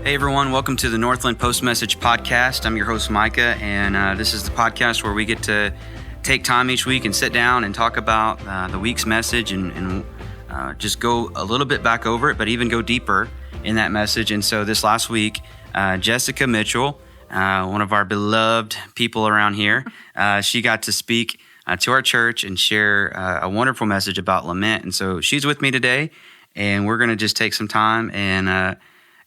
Hey everyone, welcome to the Northland Post Message Podcast. I'm your host Micah, and this is the podcast where we get to take time each week and sit down and talk about the week's message and just go a little bit back over it, but even go deeper in that message. And so this last week, Jessica Mitchell, one of our beloved people around here, she got to speak to our church and share a wonderful message about Lament. And so she's with me today, and we're going to just take some time and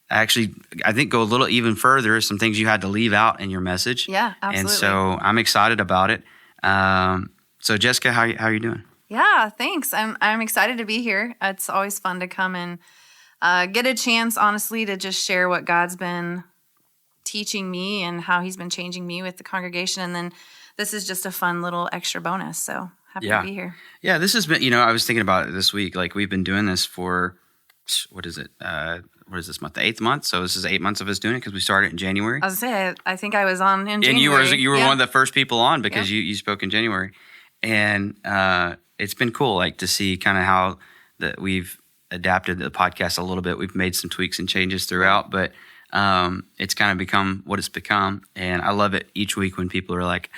actually, I think go a little even further, some things you had to leave out in your message. Yeah, absolutely. And so I'm excited about it. So Jessica, how are you doing? Yeah, thanks. I'm excited to be here. It's always fun to come and get a chance, honestly, to just share what God's been teaching me and how he's been changing me with the congregation. And then this is just a fun little extra bonus. So happy to be here. Yeah, this has been, I was thinking about it this week. Like we've been doing this for, what is this month? The 8th month. So this is 8 months of us doing it because we started in January. I was going to say, I think I was on in January. And you were one of the first people on because you spoke in January. And it's been cool, like to see kind of how that we've adapted the podcast a little bit. We've made some tweaks and changes throughout, but it's kind of become what it's become. And I love it each week when people are like,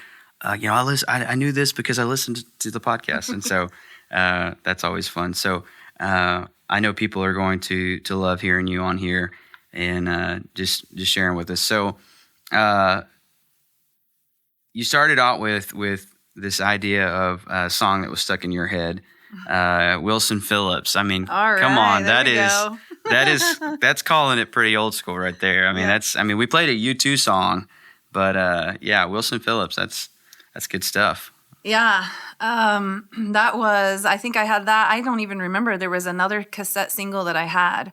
I knew this because I listened to the podcast. And so that's always fun. So I know people are going to love hearing you on here and just sharing with us. So you started out with this idea of a song that was stuck in your head, Wilson Phillips. I mean, right, come on, that's calling it pretty old school right there. I mean, we played a U2 song, but Wilson Phillips, that's good stuff. Yeah, I think I had that. I don't even remember. There was another cassette single that I had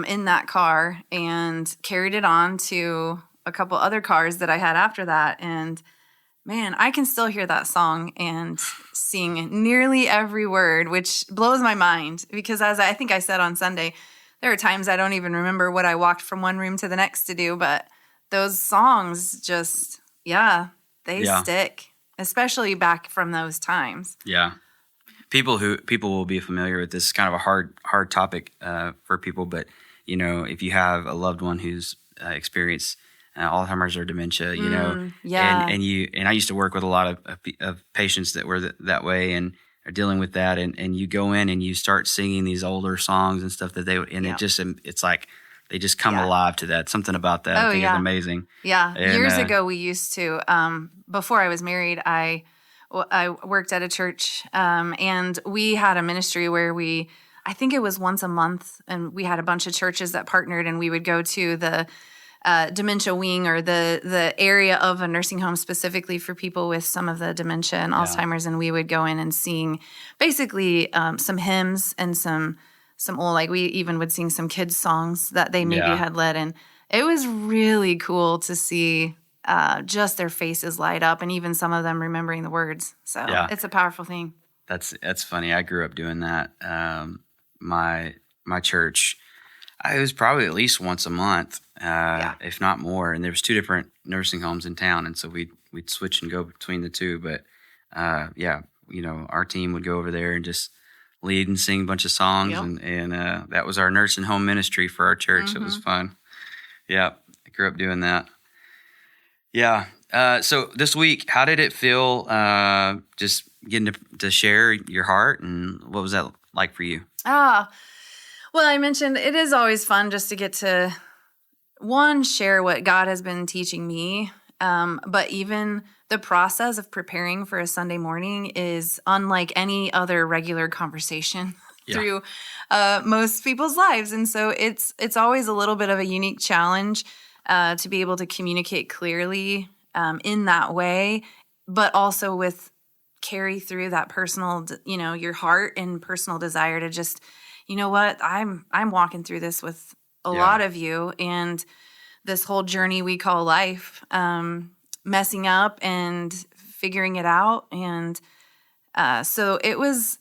in that car and carried it on to a couple other cars that I had after that. And man, I can still hear that song and sing nearly every word, which blows my mind because as I think I said on Sunday, there are times I don't even remember what I walked from one room to the next to do, but those songs just, they stick. Especially back from those times. Yeah. People will be familiar with this. It's kind of a hard topic for people, but if you have a loved one who's experienced Alzheimer's or dementia, and I used to work with a lot of patients that were that way and are dealing with that, and you go in and you start singing these older songs and stuff that it's like they just come alive to that. Something about that I think is amazing. Yeah. And years ago, we used to, before I was married, I worked at a church and we had a ministry where I think it was once a month, and we had a bunch of churches that partnered, and we would go to the dementia wing or the area of a nursing home specifically for people with some of the dementia and Alzheimer's, and we would go in and sing basically some hymns and some old, like we even would sing some kids' songs that they maybe had led. And it was really cool to see just their faces light up and even some of them remembering the words. So it's a powerful thing. That's funny. I grew up doing that. My church, it was probably at least once a month, if not more. And there was 2 different nursing homes in town. And so we'd switch and go between the 2. But our team would go over there and just lead and sing a bunch of songs, and that was our nursing home ministry for our church. Mm-hmm. It was fun. Yeah, I grew up doing that. Yeah. So this week, how did it feel just getting to share your heart, and what was that like for you? Well, I mentioned it is always fun just to get to, share what God has been teaching me, but even the process of preparing for a Sunday morning is unlike any other regular conversation through most people's lives. And so it's always a little bit of a unique challenge to be able to communicate clearly in that way, but also carry through that personal, your heart and personal desire to just, I'm walking through this with a lot of you, and this whole journey we call life, messing up and figuring it out. And so it was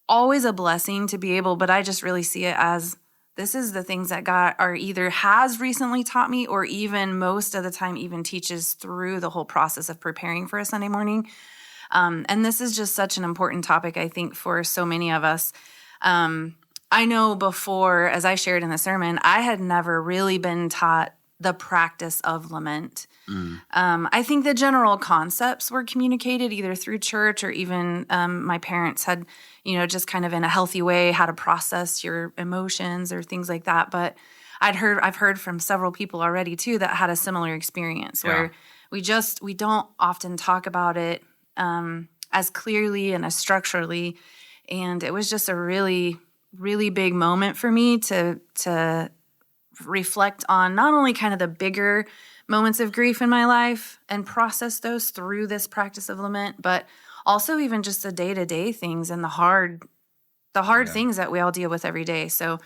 always a blessing to be able, but I just really see it as this is the things that God either has recently taught me, or even most of the time even teaches through the whole process of preparing for a Sunday morning. And this is just such an important topic, I think, for so many of us. I know before, as I shared in the sermon, I had never really been taught the practice of lament. I think the general concepts were communicated either through church or even my parents had, just kind of in a healthy way how to process your emotions or things like that. But I've heard from several people already too that had a similar experience where we don't often talk about it as clearly and as structurally. And it was just a really, really big moment for me to reflect on not only kind of the bigger moments of grief in my life and process those through this practice of lament, but also even just the day-to-day things and the hard things that we all deal with every day. So,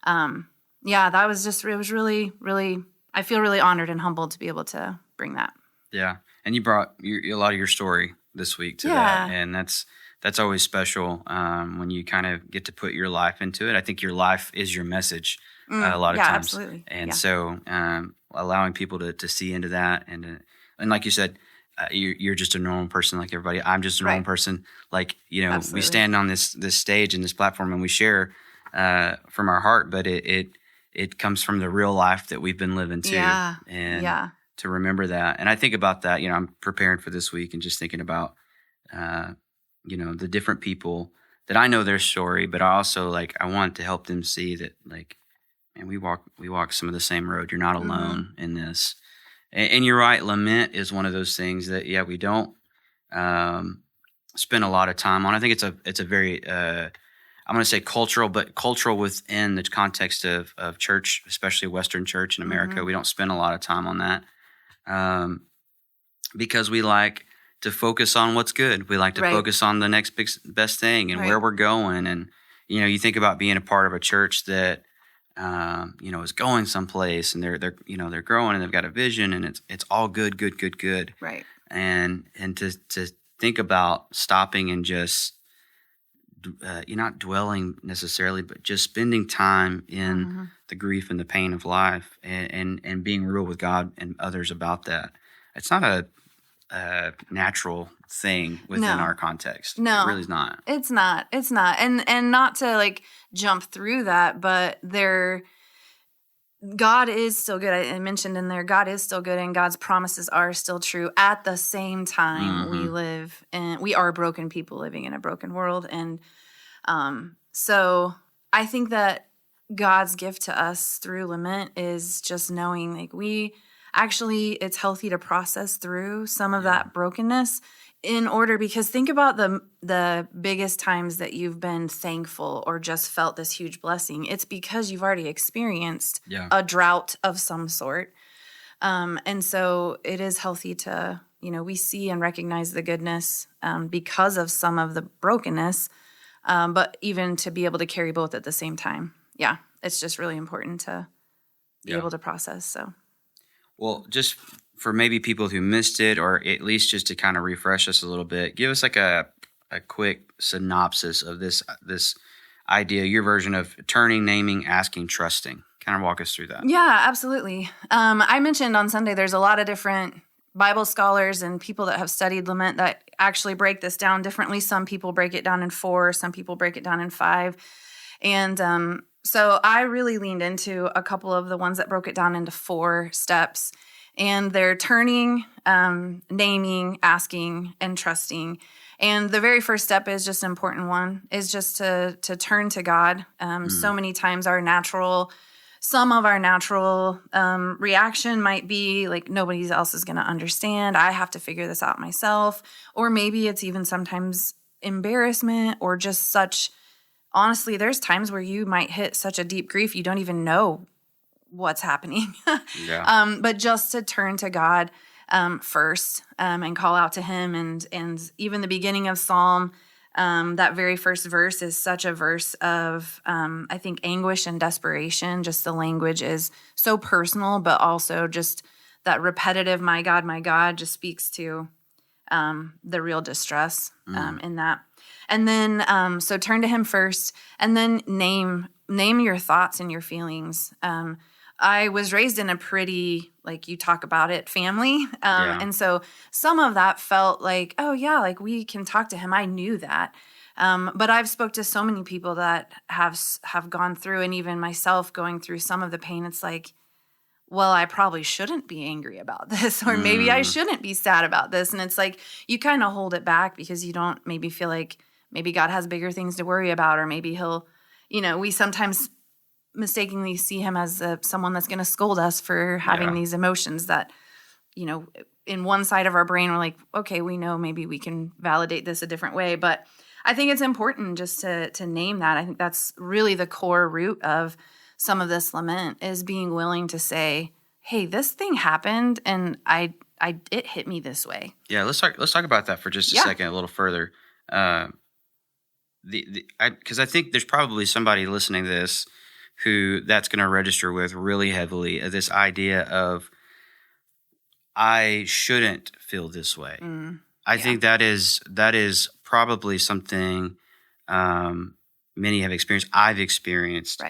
that was just, it was really, really, I feel really honored and humbled to be able to bring that. Yeah. And you brought a lot of your story this week to that. And that's always special when you kind of get to put your life into it. I think your life is your message a lot of times. Absolutely. And so allowing people to see into that. And like you said, you're just a normal person like everybody. I'm just a normal person. Like, we stand on this stage and this platform and we share from our heart, but it comes from the real life that we've been living too. And to remember that. And I think about that, I'm preparing for this week and just thinking about, the different people that I know their story, but I also I want to help them see that man, we walk some of the same road. You're not alone in this. And you're right. Lament is one of those things that, we don't spend a lot of time on. I think it's a very, I'm going to say cultural, but cultural within the context of church, especially Western church in America. We don't spend a lot of time on that because we like to focus on what's good. We like to focus on the next best thing and where we're going. And, you think about being a part of a church that, is going someplace and they're growing and they've got a vision and it's all good. Right. And to think about stopping and just, you're not dwelling necessarily, but just spending time in the grief and the pain of life and being real with God and others about that. It's not a natural thing within our context. No, it really is not. It's not. And not to jump through that, but God is still good. I mentioned in there, God is still good and God's promises are still true. At the same time, we are broken people living in a broken world. And so I think that God's gift to us through lament is just knowing it's healthy to process through some of that brokenness in order, because think about the biggest times that you've been thankful or just felt this huge blessing. It's because you've already experienced a drought of some sort. And so it is healthy to, we see and recognize the goodness because of some of the brokenness, but even to be able to carry both at the same time. Yeah, it's just really important to be able to process. So. Well, just for maybe people who missed it, or at least just to kind of refresh us a little bit, give us a quick synopsis of this idea, your version of turning, naming, asking, trusting. Kind of walk us through that. Yeah, absolutely. I mentioned on Sunday there's a lot of different Bible scholars and people that have studied lament that actually break this down differently. Some people break it down in 4, some people break it down in 5. And so I really leaned into a couple of the ones that broke it down into 4 steps. And they're turning, naming, asking, and trusting. And the very first step is just an important one, is just to turn to God. So many times some of our natural reaction might be nobody else is going to understand. I have to figure this out myself. Or maybe it's even sometimes embarrassment or just honestly, there's times where you might hit such a deep grief you don't even know what's happening. But just to turn to God first and call out to Him. And even the beginning of Psalm, that very first verse is such a verse of, I think, anguish and desperation. Just the language is so personal, but also just that repetitive, my God, just speaks to the real distress in that. And then, so turn to Him first, and then name your thoughts and your feelings. I was raised in a pretty, like you talk about it, family. Yeah. And so some of that felt like, oh yeah, like we can talk to him. I knew that. But I've spoke to so many people that have gone through, and even myself going through some of the pain. It's like, well, I probably shouldn't be angry about this, or maybe I shouldn't be sad about this. And it's like you kind of hold it back because you don't maybe feel like maybe God has bigger things to worry about, or maybe he'll, we sometimes mistakenly see him as someone that's going to scold us for having these emotions that, in one side of our brain, we're like, okay, we know maybe we can validate this a different way. But I think it's important just to name that. I think that's really the core root of some of this lament, is being willing to say, hey, this thing happened and it hit me this way. Yeah, let's talk about that for just a second, a little further. Because I think there's probably somebody listening to this who that's going to register with really heavily, this idea of, I shouldn't feel this way. I think that is probably something many have experienced. I've experienced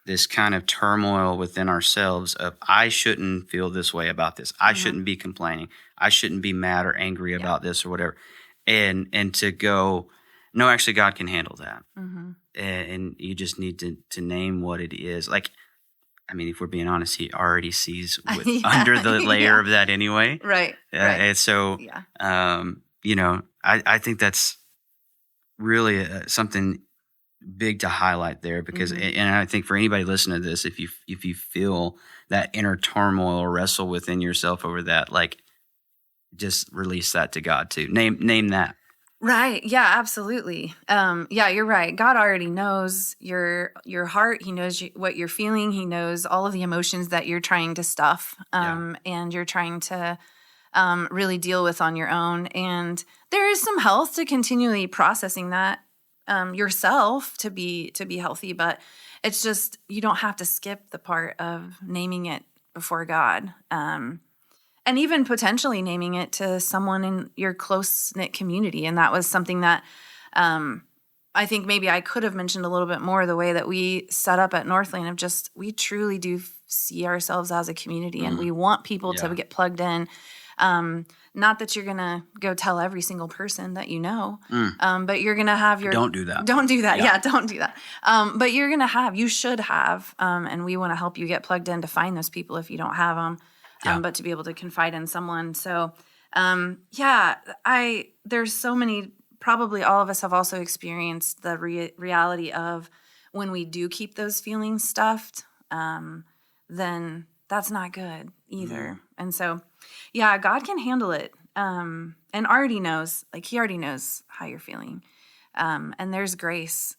this kind of turmoil within ourselves of, I shouldn't feel this way about this. I shouldn't be complaining. I shouldn't be mad or angry about this or whatever. And to go, no, actually God can handle that. And you just need to name what it is. Like, I mean, if we're being honest, he already sees under the layer of that anyway. Right. And so, I think that's really something big to highlight there, because, and I think for anybody listening to this, if you feel that inner turmoil or wrestle within yourself over that, like, just release that to God too. Name that. Right. Yeah, absolutely. You're right. God already knows your heart. He knows what you're feeling. He knows all of the emotions that you're trying to stuff, and you're trying to really deal with on your own. And there is some health to continually processing that yourself to be healthy, but it's just, you don't have to skip the part of naming it before God. And even potentially naming it to someone in your close-knit community. And that was something that I think maybe I could have mentioned a little bit more, the way that we set up at Northland of just, we truly do see ourselves as a community, and we want people to get plugged in. Not that you're going to go tell every single person that you know, but you're going to have your... Don't do that. Don't do that. Yeah, don't do that. But you're going to have, you should have, and we want to help you get plugged in to find those people if you don't have them. But to be able to confide in someone. So, there's so many, probably all of us have also experienced the reality of when we do keep those feelings stuffed, then that's not good either. And so, God can handle it, and already knows, like he already knows how you're feeling. And there's grace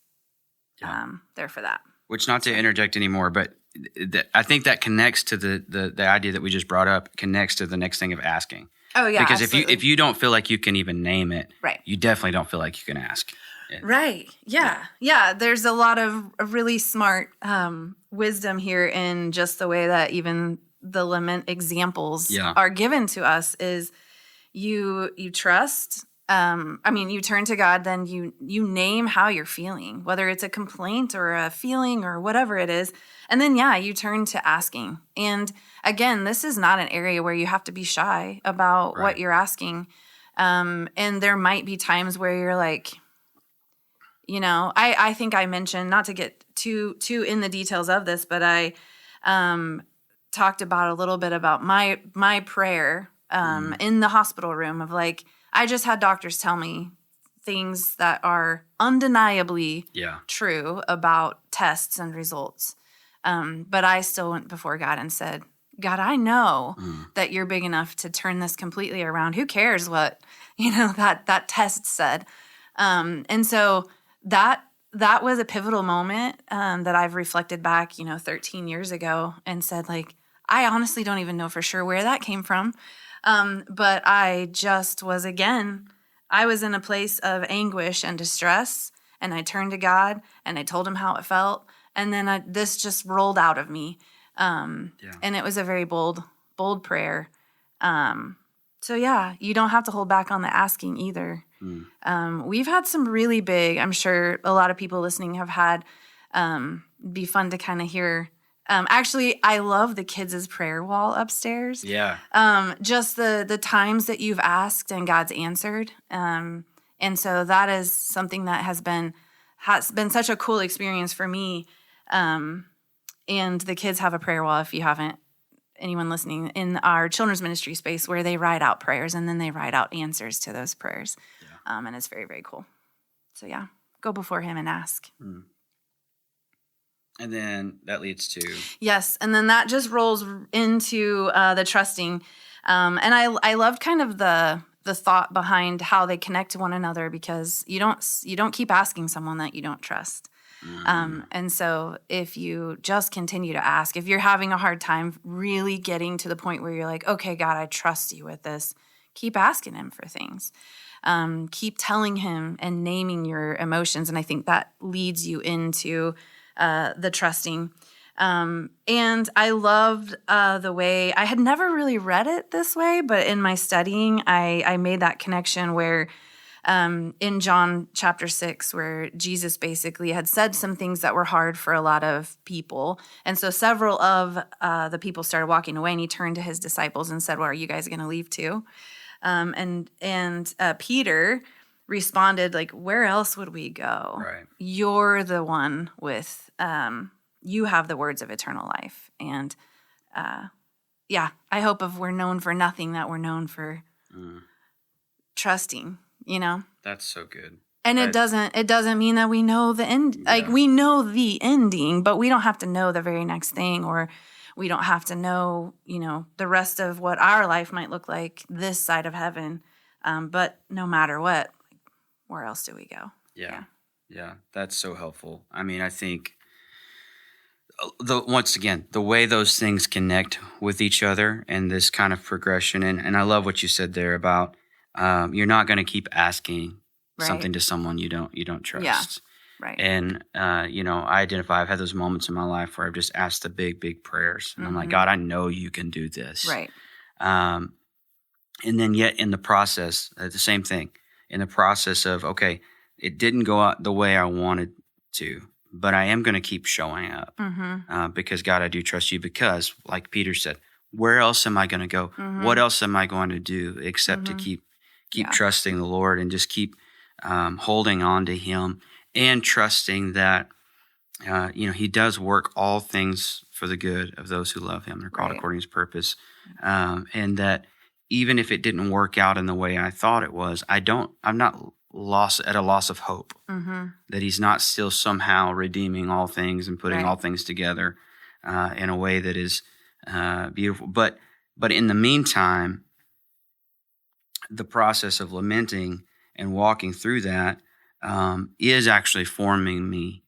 there for that. Which, not to interject anymore, but I think that connects to the idea that we just brought up, connects to the next thing of asking. Oh yeah, because absolutely. if you don't feel like you can even name it, right, you definitely don't feel like you can ask. Right. Yeah. There's a lot of really smart wisdom here in just the way that even the lament examples are given to us. Is you trust. You turn to God, then you name how you're feeling, whether it's a complaint or a feeling or whatever it is. And then, you turn to asking. And again, this is not an area where you have to be shy about what you're asking. And there might be times where you're like, I think I mentioned, not to get too in the details of this, but I talked about a little bit about my prayer in the hospital room of like, I just had doctors tell me things that are undeniably true about tests and results. But I still went before God and said, God, I know that you're big enough to turn this completely around. Who cares what, that test said? And so that was a pivotal moment that I've reflected back, 13 years ago and said, like, I honestly don't even know for sure where that came from. But I just was, I was in a place of anguish and distress, and I turned to God and I told him how it felt. And then this just rolled out of me. And it was a very bold prayer. So you don't have to hold back on the asking either. We've had some really big, I'm sure a lot of people listening have had, be fun to kind of hear Actually, I love the kids' prayer wall upstairs. Yeah. Just the times that you've asked and God's answered. And so that is something that has been such a cool experience for me. And the kids have a prayer wall, if you haven't, anyone listening, in our children's ministry space, where they write out prayers and then they write out answers to those prayers. Yeah. And it's very, very cool. So yeah, go before him and ask. Mm. And then that leads to... Yes, and then that just rolls into the trusting. And I loved kind of the thought behind how they connect to one another, because you don't keep asking someone that you don't trust. And so if you just continue to ask, if you're having a hard time really getting to the point where you're like, okay, God, I trust you with this, keep asking him for things. Keep telling him and naming your emotions. And I think that leads you into the trusting. And I loved the way, I had never really read it this way, but in my studying, I made that connection where in John chapter 6, where Jesus basically had said some things that were hard for a lot of people. And so several of the people started walking away, and he turned to his disciples and said, well, are you guys going to leave too? And Peter responded, like, where else would we go? Right. You're the one with, you have the words of eternal life. And I hope if we're known for nothing, that we're known for trusting, That's so good. And it doesn't mean that we know the end. Yeah. Like, we know the ending, but we don't have to know the very next thing, or we don't have to know, the rest of what our life might look like this side of heaven. But no matter what, where else do we go? Yeah, that's so helpful. I mean, I think once again, the way those things connect with each other and this kind of progression, and I love what you said there about you're not going to keep asking something to someone you don't trust. Yeah. Right. And, I identify, I've had those moments in my life where I've just asked the big, big prayers. And I'm like, God, I know you can do this. Right. And then yet in the process, the same thing, in the process of, okay, it didn't go out the way I wanted to, but I am going to keep showing up because, God, I do trust you, because, like Peter said, where else am I going to go? What else am I going to do except to keep trusting the Lord and just keep holding on to him, and trusting that, he does work all things for the good of those who love him. They're called according to his purpose. And that even if it didn't work out in the way I thought it was, I'm not at a loss of hope that he's not still somehow redeeming all things and putting all things together in a way that is beautiful. But in the meantime, the process of lamenting and walking through that is actually forming me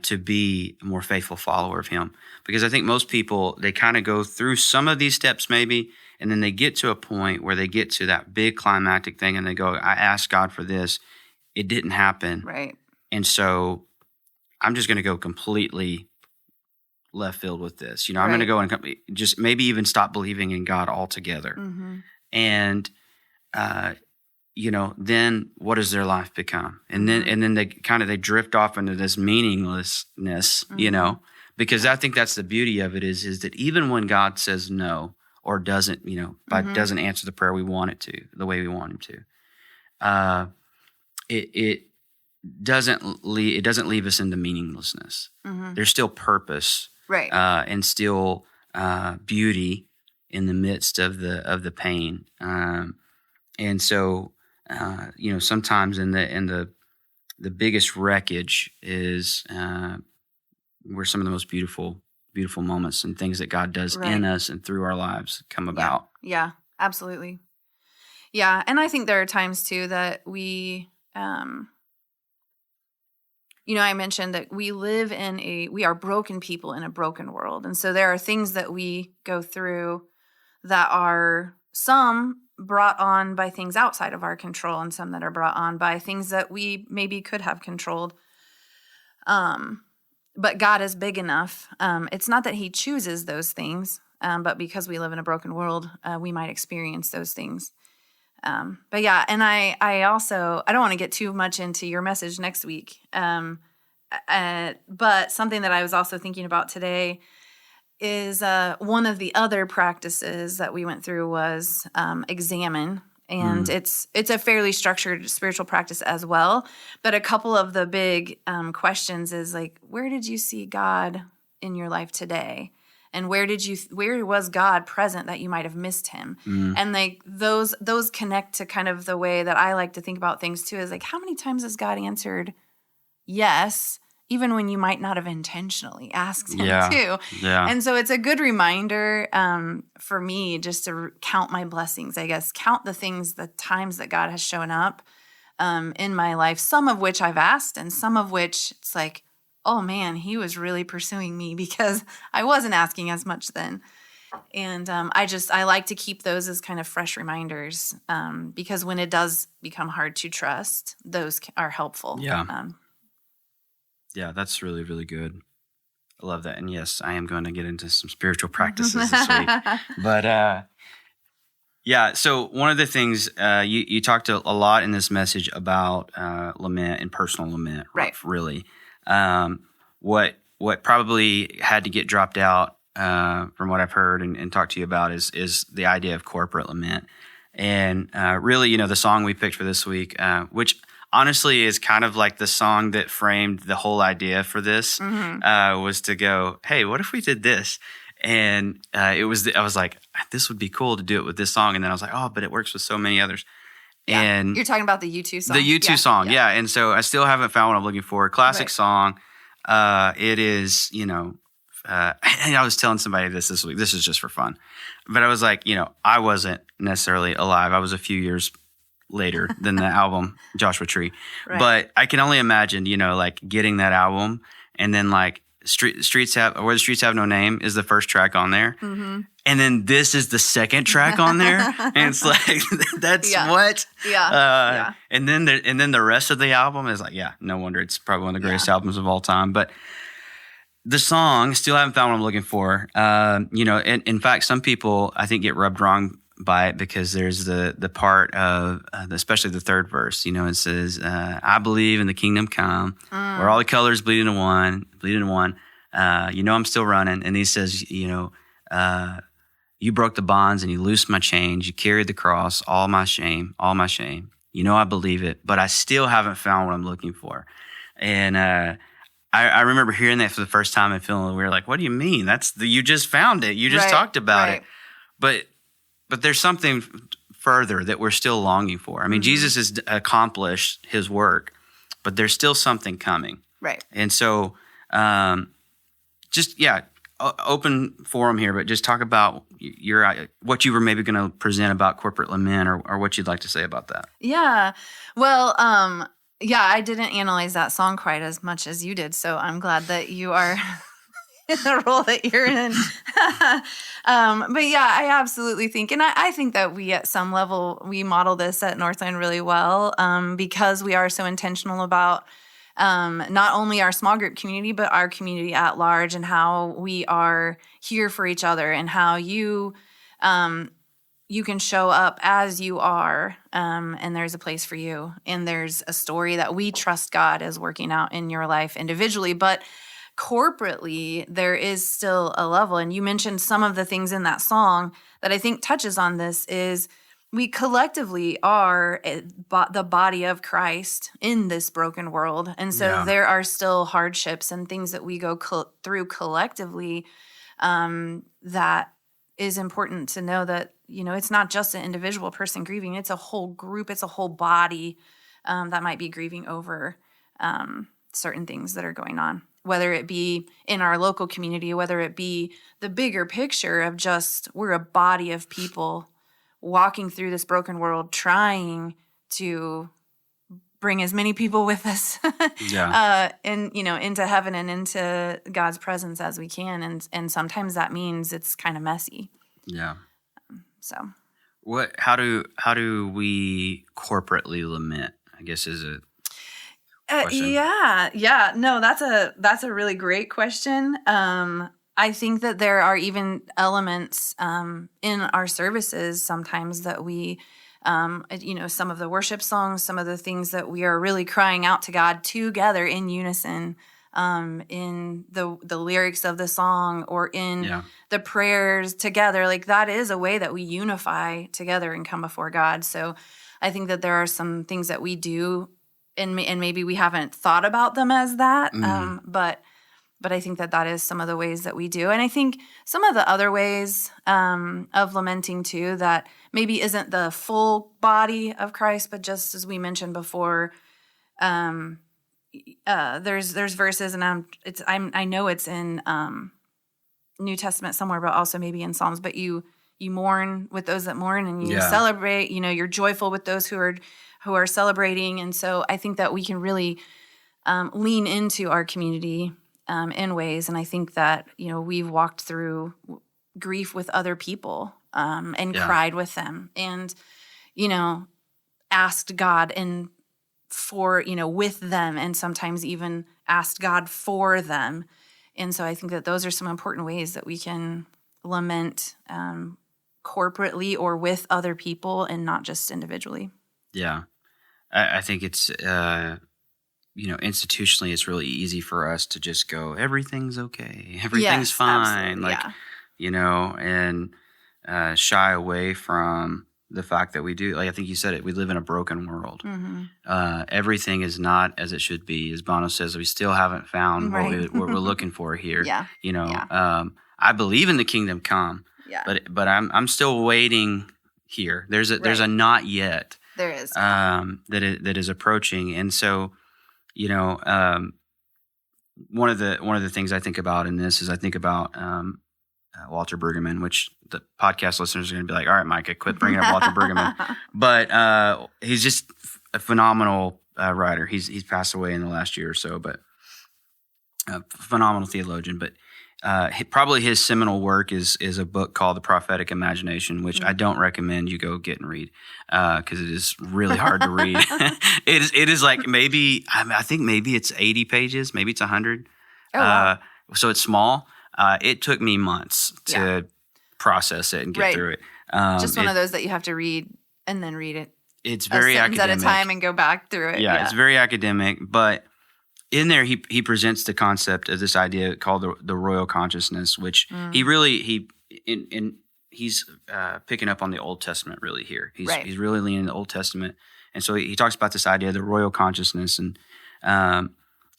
to be a more faithful follower of him. Because I think most people, they kind of go through some of these steps maybe, and then they get to a point where they get to that big climactic thing and they go, I asked God for this. It didn't happen. Right. And so I'm just going to go completely left field with this. I'm going to go and just maybe even stop believing in God altogether. And, then what does their life become? And then they drift off into this meaninglessness, because I think that's the beauty of it is that even when God says no or doesn't, doesn't answer the prayer we want it to, the way we want him to, it doesn't leave us into meaninglessness. There's still purpose, and still beauty in the midst of the pain. And so, sometimes in the biggest wreckage is where some of the most beautiful moments and things that God does in us and through our lives come about. Yeah, absolutely. Yeah, and I think there are times too that we, I mentioned that we are broken people in a broken world. And so there are things that we go through that are some brought on by things outside of our control, and some that are brought on by things that we maybe could have controlled. But God is big enough. It's not that he chooses those things, but because we live in a broken world, we might experience those things. But yeah, and I don't want to get too much into your message next week. But something that I was also thinking about today is one of the other practices that we went through was examine. And it's a fairly structured spiritual practice as well. But a couple of the big questions is like, where did you see God in your life today? And where was God present that you might have missed him? And like those connect to kind of the way that I like to think about things too, is like, how many times has God answered yes, even when you might not have intentionally asked him to? Yeah. And so it's a good reminder for me just to count my blessings, I guess, count the times that God has shown up in my life, some of which I've asked and some of which it's like, oh man, he was really pursuing me because I wasn't asking as much then. And I like to keep those as kind of fresh reminders because when it does become hard to trust, those are helpful. Yeah, that's really, really good. I love that. And yes, I am going to get into some spiritual practices this week. But so one of the things you talked a lot in this message about lament and personal lament, right? Really. What probably had to get dropped out from what I've heard and talked to you about is the idea of corporate lament. And really, the song we picked for this week, which honestly is kind of like the song that framed the whole idea for this, was to go, hey, what if we did this? And I was like, this would be cool to do it with this song. And then I was like, oh, but it works with so many others. Yeah. And you're talking about the U2 song. The U2 song, yeah. And so I still haven't found what I'm looking for. Classic song. It is, and I was telling somebody this week. This is just for fun. But I was like, I wasn't necessarily alive. I was a few years later than the album Joshua Tree. Right. But I can only imagine, like getting that album and then like Where the Streets Have No Name is the first track on there. Mm-hmm. And then this is the second track on there. And it's like, that's what? Yeah. And then the rest of the album is like, no wonder it's probably one of the greatest albums of all time. But the song, still haven't found what I'm looking for. And in fact, some people I think get rubbed wrong by it because there's the part of, especially the third verse, it says, I believe in the kingdom come, where all the colors bleed into one. I'm still running. And he says, you broke the bonds and you loosed my chains. You carried the cross, all my shame. I believe it, but I still haven't found what I'm looking for. And I remember hearing that for the first time and feeling weird. Like, what do you mean? You just found it. You just talked about it. But there's something further that we're still longing for. I mean, Jesus has accomplished his work, but there's still something coming. Right. And so open forum here, but just talk about what you were maybe going to present about corporate lament or what you'd like to say about that. Yeah. Well, I didn't analyze that song quite as much as you did, so I'm glad that you are in the role that you're in. But yeah, I absolutely think, and I think that we at some level, we model this at Northland really well because we are so intentional about not only our small group community, but our community at large and how we are here for each other and how you can show up as you are and there's a place for you. And there's a story that we trust God is working out in your life individually, but corporately, there is still a level. And you mentioned some of the things in that song that I think touches on this is we collectively are the body of Christ in this broken world. And so there are still hardships and things that we go through collectively that is important to know that, it's not just an individual person grieving. It's a whole group. It's a whole body that might be grieving over certain things that are going on, whether it be in our local community, whether it be the bigger picture of just we're a body of people walking through this broken world, trying to bring as many people with us into heaven and into God's presence as we can. And sometimes that means it's kind of messy. Yeah. So how do we corporately lament, I guess is a question. No, that's a really great question. I think that there are even elements in our services sometimes that we, some of the worship songs, some of the things that we are really crying out to God together in unison in the lyrics of the song or in Yeah. the prayers together. Like that is a way that we unify together and come before God. So I think that there are some things that we do, and maybe we haven't thought about them as that, but I think that is some of the ways that we do. And I think some of the other ways of lamenting too, that maybe isn't the full body of Christ, but just as we mentioned before, there's verses, and I know it's in New Testament somewhere, but also maybe in Psalms. But you mourn with those that mourn, and you celebrate. You're joyful with those who are celebrating. And so I think that we can really lean into our community in ways. And I think that we've walked through grief with other people and cried with them, and asked God and for with them, and sometimes even asked God for them. And so I think that those are some important ways that we can lament corporately or with other people and not just individually. Yeah. I think it's, institutionally, it's really easy for us to just go, everything's okay. Everything's fine. And shy away from the fact that we do, like I think you said it, we live in a broken world. Mm-hmm. Everything is not as it should be. As Bono says, we still haven't found what we're looking for here. I believe in the kingdom come, but I'm still waiting here. There's a not yet. There is that is approaching, and so one of the things I think about in this is I think about Walter Brueggemann, which the podcast listeners are going to be like, all right, Micah, quit bringing up Walter Brueggemann. But he's just a phenomenal writer. He's passed away in the last year or so, but a phenomenal theologian. But probably his seminal work is a book called The Prophetic Imagination, which I don't recommend you go get and read because it is really hard to read. It is like I think maybe it's 80 pages, maybe it's 100. Oh, wow. So it's small. It took me months to process it and get through it. Just one of those that you have to read and then read it. It's very academic. At a time and go back through it. Yeah, it's very academic. But in there, he presents the concept of this idea called the royal consciousness, which he's picking up on the Old Testament really here. He's really leaning in the Old Testament. And so he talks about this idea of the royal consciousness, and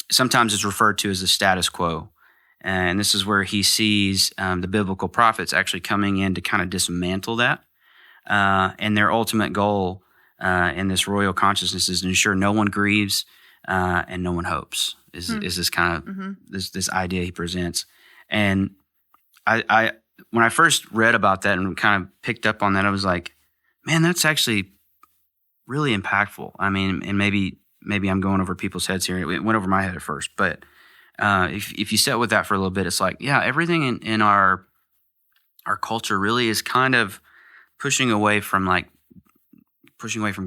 sometimes it's referred to as the status quo. And this is where he sees the biblical prophets actually coming in to kind of dismantle that. And their ultimate goal in this royal consciousness is to ensure no one grieves and no one hopes. Is this kind of this idea he presents? And I when I first read about that and kind of picked up on that, I was like, man, that's actually really impactful. I mean, and maybe I'm going over people's heads here. It went over my head at first, but if you sit with that for a little bit, it's like, yeah, everything in our culture really is kind of pushing away from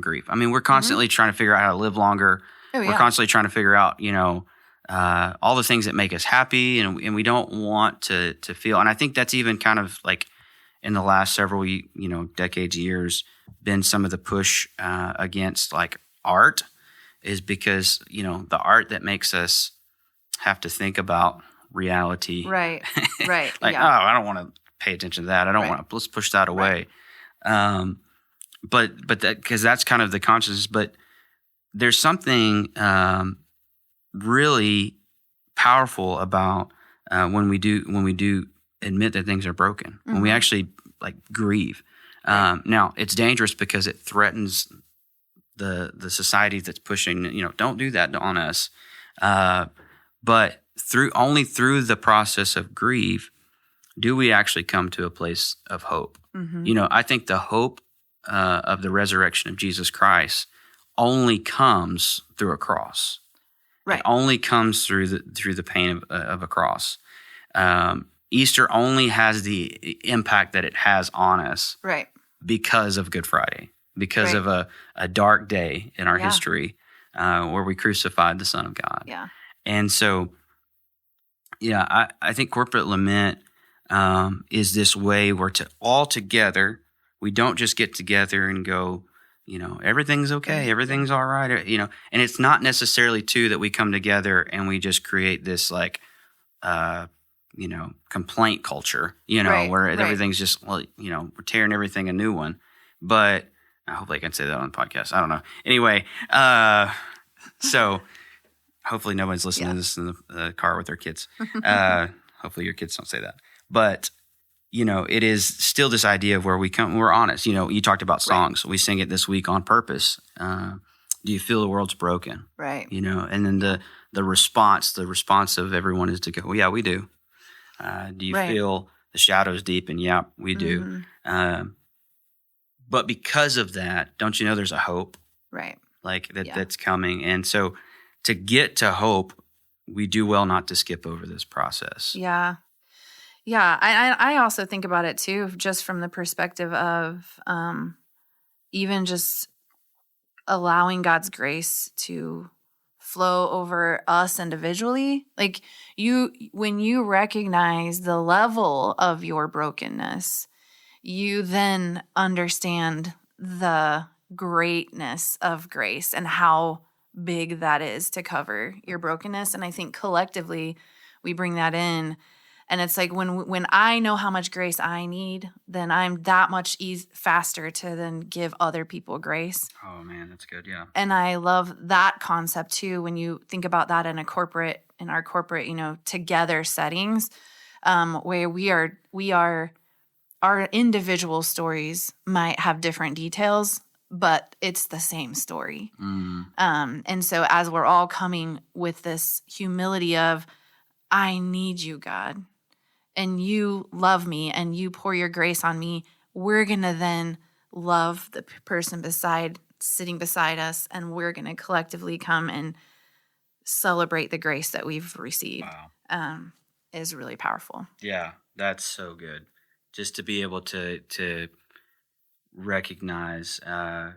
grief. I mean, we're constantly trying to figure out how to live longer. We're constantly trying to figure out, all the things that make us happy, and we don't want to feel. And I think that's even kind of like in the last several, decades, years, been some of the push against like art, is because the art that makes us have to think about reality. Right. Like, I don't want to pay attention to that. I don't want to, let's push that away. But that, because that's kind of the consciousness, but there's something really powerful about when we do admit that things are broken, when we actually like grieve. Now it's dangerous because it threatens the society that's pushing, don't do that on us. But only through the process of grief do we actually come to a place of hope. I think the hope of the resurrection of Jesus Christ only comes through a cross. Right. It only comes through the pain of a cross. Easter only has the impact that it has on us, right, because of Good Friday, because of a dark day in our history where we crucified the Son of God. Yeah. And so, I think corporate lament is this way where all together, we don't just get together and go, everything's okay, everything's all right, and it's not necessarily too that we come together and we just create this like, complaint culture, where everything's just, we're tearing everything a new one. But I hope I can say that on the podcast. I don't know. Anyway, so hopefully nobody's listening to this in the car with their kids. Hopefully your kids don't say that. But, it is still this idea of where we're honest. You talked about songs. Right. We sing it this week on purpose. Do you feel the world's broken? Right. And then the response of everyone is to go, well, yeah, we do. Do you feel the shadows deepen? Yeah, we do. Mm-hmm. But because of that, don't you know there's a hope? Right. Like that's coming. And so to get to hope, we do well not to skip over this process. Yeah. Yeah. I also think about it too, just from the perspective of even just allowing God's grace to flow over us individually. Like when you recognize the level of your brokenness, you then understand the greatness of grace and how big that is to cover your brokenness. And I think collectively we bring that in. And it's like when I know how much grace I need, then I'm that much faster to then give other people grace. Oh man, that's good. Yeah. And I love that concept too. When you think about that in our corporate, together settings, where we are, our individual stories might have different details, but it's the same story. Mm. And so as we're all coming with this humility of, I need you, God, and you love me and you pour your grace on me, we're going to then love the person sitting beside us, and we're going to collectively come and celebrate the grace that we've received. Wow. Is really powerful. Yeah, that's so good. Just to be able to recognize that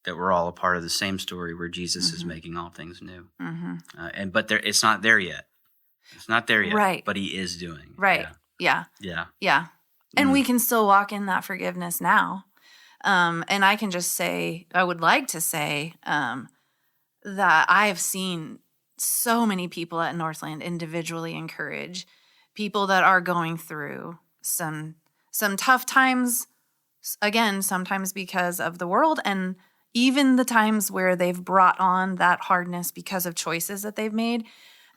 we're all a part of the same story where Jesus is making all things new. Mm-hmm. But it's not there yet. It's not there yet, right? But He is doing. Right. Yeah. And we can still walk in that forgiveness now. And I can just say, I would like to say that I have seen so many people at Northland individually encourage people that are going through some tough times, again, sometimes because of the world, and even the times where they've brought on that hardness because of choices that they've made.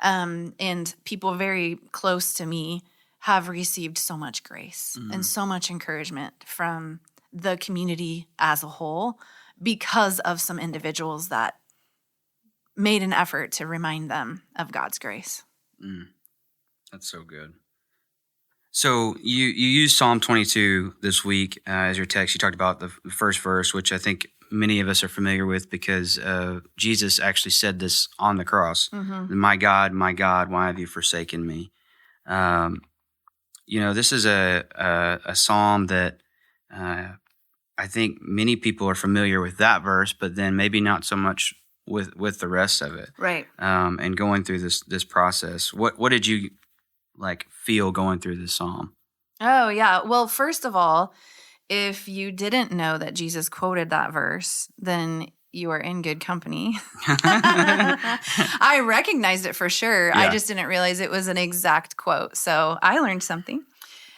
And people very close to me have received so much grace and so much encouragement from the community as a whole because of some individuals that made an effort to remind them of God's grace. That's so good. So you used Psalm 22 this week as your text. You talked about the first verse, which I think many of us are familiar with because Jesus actually said this on the cross. Mm-hmm. My God, why have you forsaken me? This is a psalm that I think many people are familiar with that verse, but then maybe not so much with the rest of it. Right. And going through this process, what did you feel going through this psalm? Oh, yeah. Well, first of all, if you didn't know that Jesus quoted that verse, then you are in good company. I recognized it for sure. Yeah. I just didn't realize it was an exact quote. So I learned something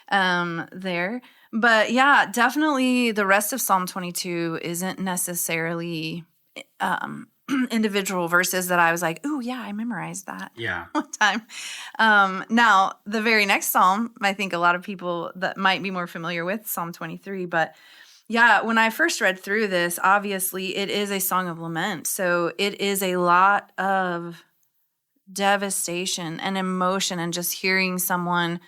there. But yeah, definitely the rest of Psalm 22 isn't necessarily individual verses that I was like, ooh, yeah, I memorized that one time. Now, the very next psalm, I think a lot of people that might be more familiar with, Psalm 23. But yeah, when I first read through this, obviously it is a song of lament. So it is a lot of devastation and emotion and just hearing someone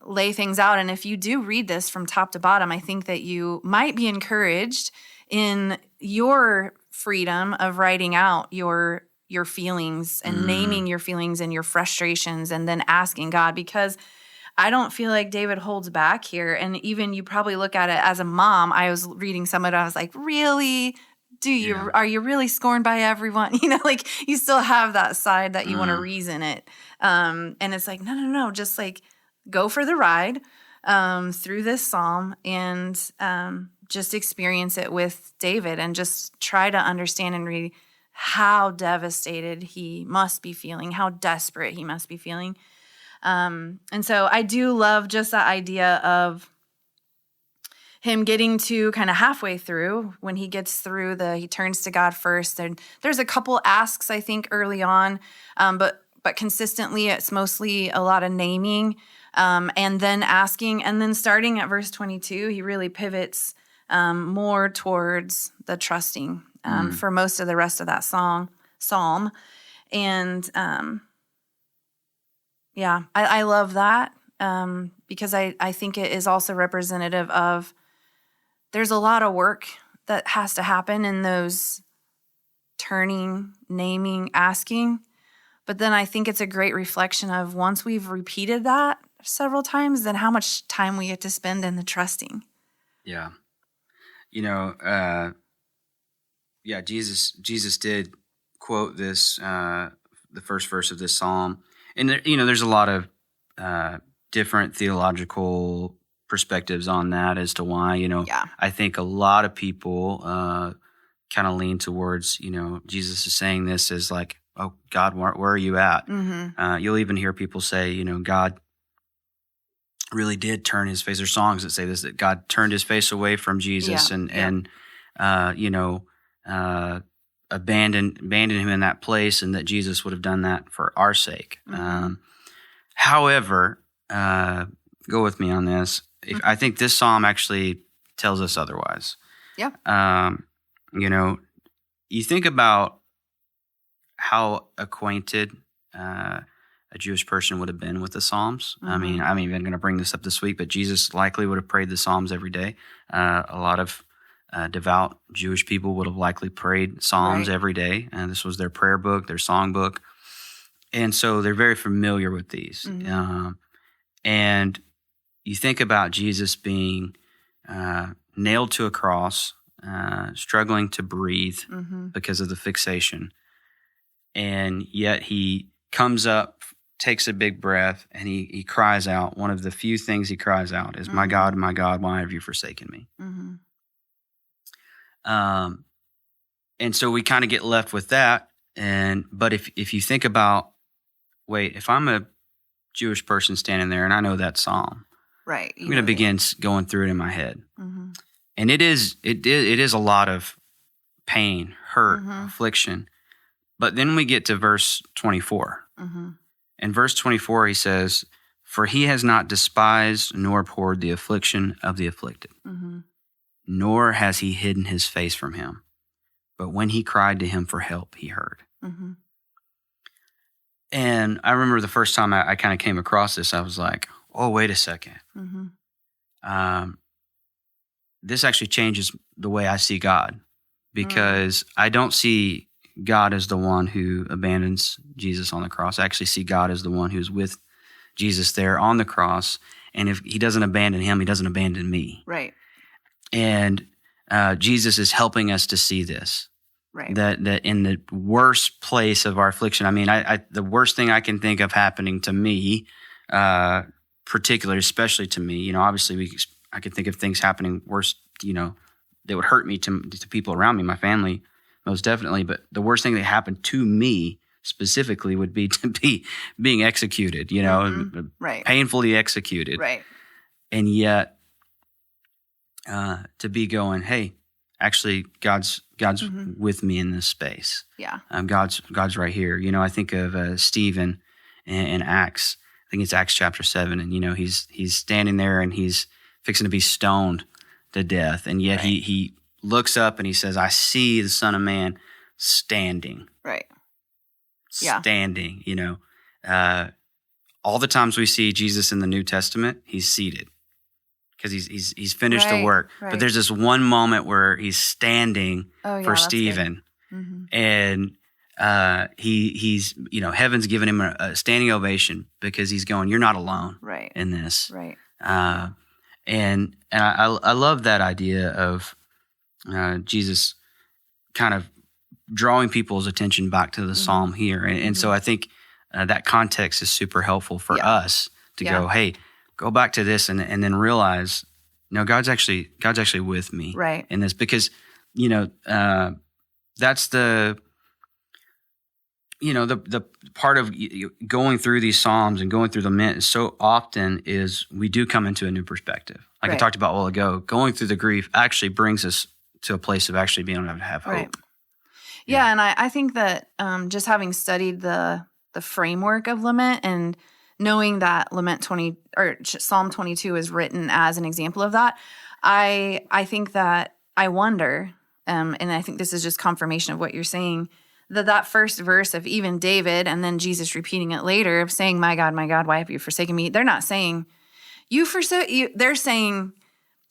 lay things out. And if you do read this from top to bottom, I think that you might be encouraged in your freedom of writing out your feelings and naming your feelings and your frustrations and then asking God, because I don't feel like David holds back here. And even you probably look at it as a mom. I was reading some of it. I was like, really? Are you really scorned by everyone? You still have that side that you want to reason it. And it's like, no, just go for the ride through this psalm and just experience it with David and just try to understand and read how devastated he must be feeling, how desperate he must be feeling. And so I do love just the idea of him getting to kind of halfway through when he gets through he turns to God first. And there's a couple asks, I think, early on, but consistently it's mostly a lot of naming and then asking. And then starting at verse 22, he really pivots more towards the trusting for most of the rest of that psalm. And I love that because I think it is also representative of there's a lot of work that has to happen in those turning, naming, asking. But then I think it's a great reflection of once we've repeated that several times, then how much time we get to spend in the trusting. Yeah. Jesus did quote this, the first verse of this psalm. And, there's a lot of different theological perspectives on that as to why, I think a lot of people kind of lean towards, Jesus is saying this as like, oh, God, where are you at? Mm-hmm. You'll even hear people say, God really did turn his face. There's songs that say this, that God turned his face away from Jesus and abandoned him in that place, and that Jesus would have done that for our sake. Mm-hmm. However, go with me on this. I think this psalm actually tells us otherwise. Yeah. You think about how acquainted a Jewish person would have been with the Psalms. Mm-hmm. I mean, I'm even going to bring this up this week, but Jesus likely would have prayed the Psalms every day. A lot of devout Jewish people would have likely prayed Psalms every day. This was their prayer book, their song book. And so they're very familiar with these. Mm-hmm. And you think about Jesus being nailed to a cross, struggling to breathe because of the fixation. And yet he comes up, takes a big breath, and he cries out. One of the few things he cries out is, my God, why have you forsaken me? Mm-hmm. And so we kind of get left with that. But if you think about, wait, if I'm a Jewish person standing there and I know that psalm, right, I'm going to begin going through it in my head. Mm-hmm. And it is a lot of pain, hurt, affliction. But then we get to verse 24. Mm-hmm. In verse 24, he says, for he has not despised nor abhorred the affliction of the afflicted, nor has he hidden his face from him. But when he cried to him for help, he heard. Mm-hmm. And I remember the first time I kind of came across this, I was like, oh, wait a second. Mm-hmm. This actually changes the way I see God, because I don't see God as the one who abandons Jesus on the cross. I actually see God as the one who's with Jesus there on the cross. And if he doesn't abandon him, he doesn't abandon me. Right. And Jesus is helping us to see this. Right. That in the worst place of our affliction, I mean, the worst thing I can think of happening to me, particularly, especially to me, obviously I could think of things happening worse, that would hurt me to people around me, my family, most definitely. But the worst thing that happened to me specifically would be to be being executed, painfully executed. Right. And yet to be going, hey, actually, God's with me in this space. Yeah, God's right here. I think of Stephen in Acts. I think it's Acts chapter 7, and he's standing there and he's fixing to be stoned to death, and yet he looks up and he says, "I see the Son of Man standing." Right. Standing. All the times we see Jesus in the New Testament, he's seated, because he's finished the work. Right. But there's this one moment where he's standing for Stephen, and he's heaven's given him a standing ovation because he's going, "You're not alone in this." Right. And I love that idea of Jesus kind of drawing people's attention back to the psalm here, and so I think that context is super helpful for us to go, hey, go back to this and then realize no, God's actually with me Right. in this, because, that's the part of going through these Psalms and going through Lament so often is we do come into a new perspective. Like I Right. talked about a while ago, going through the grief actually brings us to a place of actually being able to have hope. Right. Yeah, and I think that just having studied the framework of lament and knowing that Psalm 22 is written as an example of that, I think that I wonder, and I think this is just confirmation of what you're saying, that first verse of even David and then Jesus repeating it later of saying, my God, why have you forsaken me? They're not saying they're saying,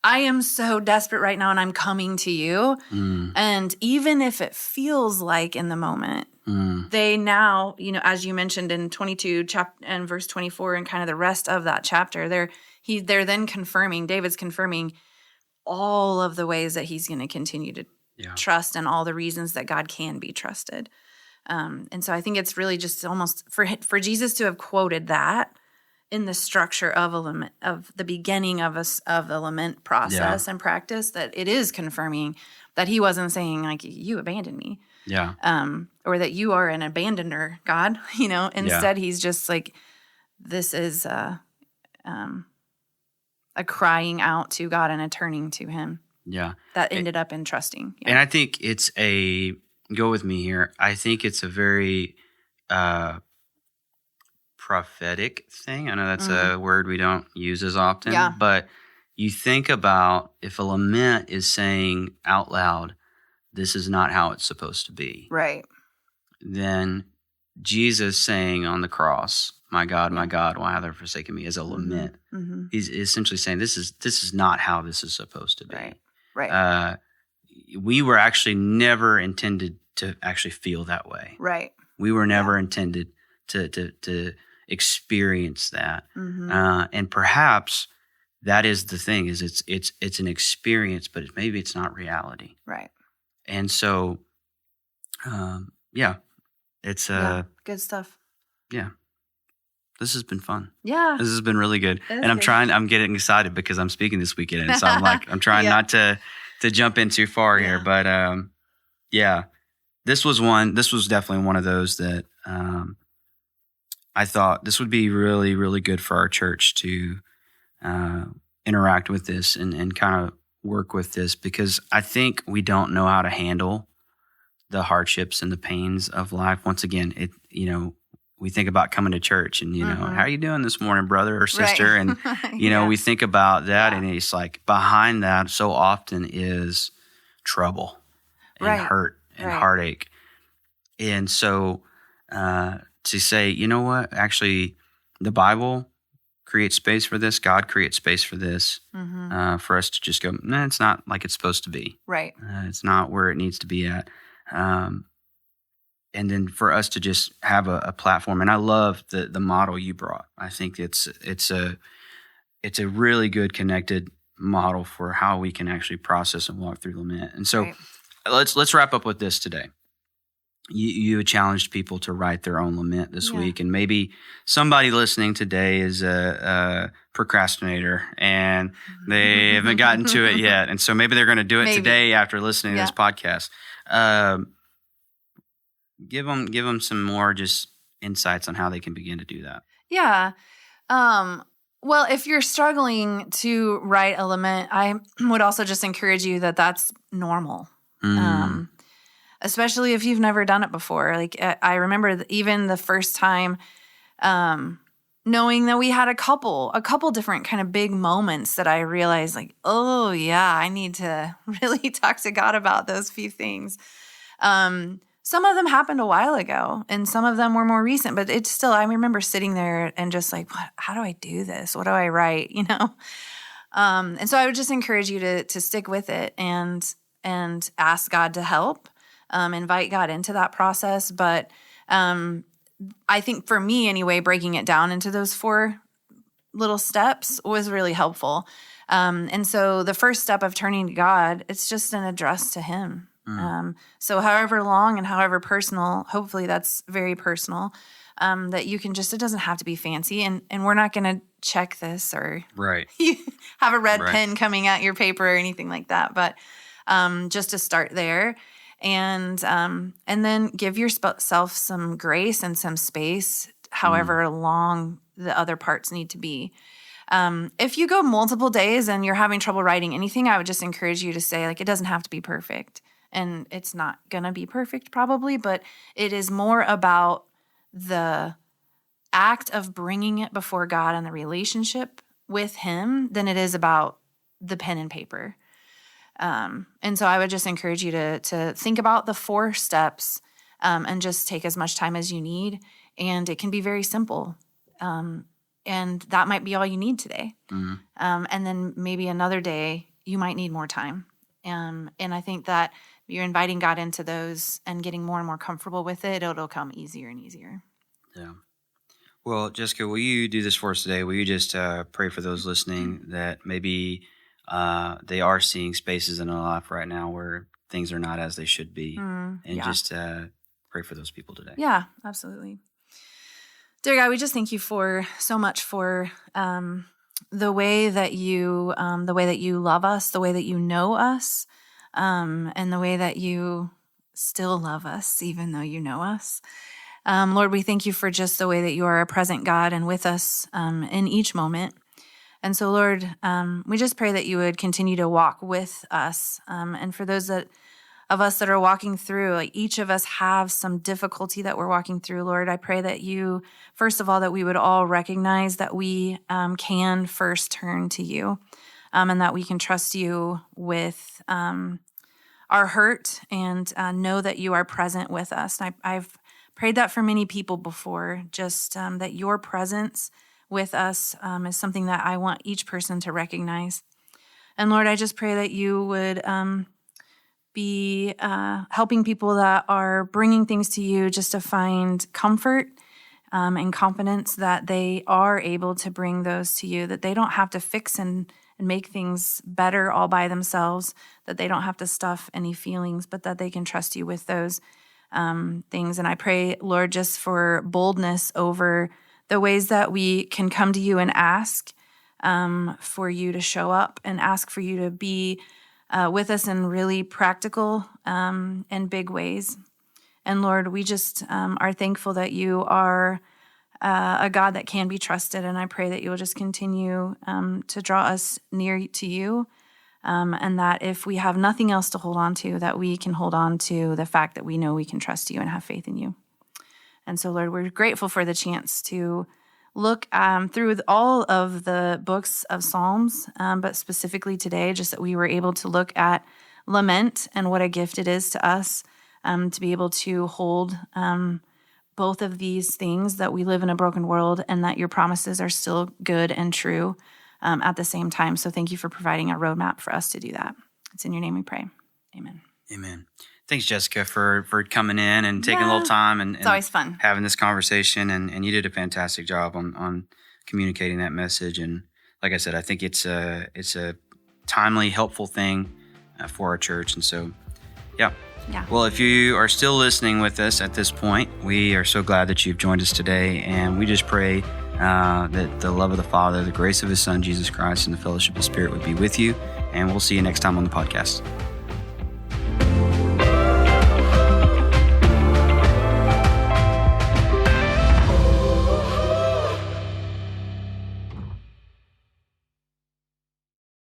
I am so desperate right now and I'm coming to you. And even if it feels like in the moment, they now, as you mentioned in 22 and verse 24 and kind of the rest of that chapter, they're then confirming, David's confirming all of the ways that he's going to continue to trust and all the reasons that God can be trusted. And so I think it's really just almost for Jesus to have quoted that in the structure of the beginning of the lament process and practice, that it is confirming that he wasn't saying like, you abandoned me. Yeah. Or that you are an abandoner, God, instead he's just like, this is a crying out to God and a turning to him. Yeah. That ended up in trusting. Yeah. And I think it's go with me here. I think it's a very prophetic thing. I know that's a word we don't use as often, but you think about if a lament is saying out loud, this is not how it's supposed to be. Right. Then Jesus saying on the cross, my God, why have you forsaken me, is a lament. Mm-hmm. He's essentially saying this is not how this is supposed to be. Right. We were actually never intended to actually feel that way. Right. We were never intended to experience that. Mm-hmm. And perhaps that is the thing, is it's an experience, but maybe it's not reality. Right. And so, it's good stuff. Yeah. This has been fun. Yeah. This has been really good. And I'm getting excited because I'm speaking this weekend. And so I'm trying not to jump in too far here. But this was definitely one of those that I thought this would be really, really good for our church to interact with this and kind of work with this, because I think we don't know how to handle the hardships and the pains of life. Once again, we think about coming to church and, how are you doing this morning, brother or sister? Right. And, we think about that, and it's like behind that so often is trouble and hurt and heartache. And so to say, you know what, actually the Bible creates space for this. God creates space for this, for us to just go, nah, it's not like it's supposed to be. Right. It's not where it needs to be at. And then for us to just have a platform. And I love the model you brought. I think it's a really good connected model for how we can actually process and walk through lament. And so let's wrap up with this today. You challenged people to write their own lament this week, and maybe somebody listening today is a procrastinator and they haven't gotten to it yet, and so maybe they're going to do it today after listening to this podcast. Give them some more just insights on how they can begin to do that. Yeah. Well, if you're struggling to write a lament, I would also just encourage you that that's normal. Especially if you've never done it before. Like I remember even the first time, knowing that we had a couple different kind of big moments that I realized like, oh yeah, I need to really talk to God about those few things. Some of them happened a while ago and some of them were more recent, but it's still, I remember sitting there and just like, how do I do this? What do I write? And so I would just encourage you to stick with it and ask God to help. Invite God into that process. But I think for me anyway, breaking it down into those 4 little steps was really helpful. And so the first step of turning to God, it's just an address to him. So however long and however personal, hopefully that's very personal, that you can just, it doesn't have to be fancy. And we're not going to check this or Right. you have a red Right. pen coming at your paper or anything like that. But just to start there. And then give yourself some grace and some space, however long the other parts need to be. If you go multiple days and you're having trouble writing anything, I would just encourage you to say, like, it doesn't have to be perfect. And it's not going to be perfect probably, but it is more about the act of bringing it before God and the relationship with Him than it is about the pen and paper. And so I would just encourage you to think about the 4 steps and just take as much time as you need. And it can be very simple. And that might be all you need today. And then maybe another day you might need more time. And I think that you're inviting God into those and getting more and more comfortable with it. It'll come easier and easier. Yeah. Well, Jessica, will you do this for us today? Will you just pray for those listening that maybe they are seeing spaces in their life right now where things are not as they should be, and just pray for those people today. Yeah, absolutely. Dear God, we just thank you for so much for the way that you love us, the way that you know us, and the way that you still love us, even though you know us. Lord, we thank you for just the way that you are a present God and with us in each moment. And so, Lord, we just pray that you would continue to walk with us. And for those of us that are walking through, like each of us have some difficulty that we're walking through, Lord, I pray that you, first of all, that we would all recognize that we can first turn to you and that we can trust you with our hurt and know that you are present with us. And I've prayed that for many people before, just that your presence with us is something that I want each person to recognize. And Lord, I just pray that you would be helping people that are bringing things to you just to find comfort and confidence that they are able to bring those to you, that they don't have to fix and make things better all by themselves, that they don't have to stuff any feelings, but that they can trust you with those things. And I pray, Lord, just for boldness over the ways that we can come to you and ask for you to show up and ask for you to be with us in really practical and big ways. And Lord, we just are thankful that you are a God that can be trusted. And I pray that you will just continue to draw us near to you. And that if we have nothing else to hold on to, that we can hold on to the fact that we know we can trust you and have faith in you. And so, Lord, we're grateful for the chance to look through all of the books of Psalms, but specifically today, just that we were able to look at Lament and what a gift it is to us to be able to hold both of these things, that we live in a broken world and that your promises are still good and true at the same time. So thank you for providing a roadmap for us to do that. It's in your name we pray. Amen. Amen. Thanks, Jessica, for coming in and taking a little time and it's always fun having this conversation. And you did a fantastic job on communicating that message. And like I said, I think it's a timely, helpful thing for our church. And so, yeah. Well, if you are still listening with us at this point, we are so glad that you've joined us today. And we just pray that the love of the Father, the grace of His Son, Jesus Christ, and the fellowship of the Spirit would be with you. And we'll see you next time on the podcast.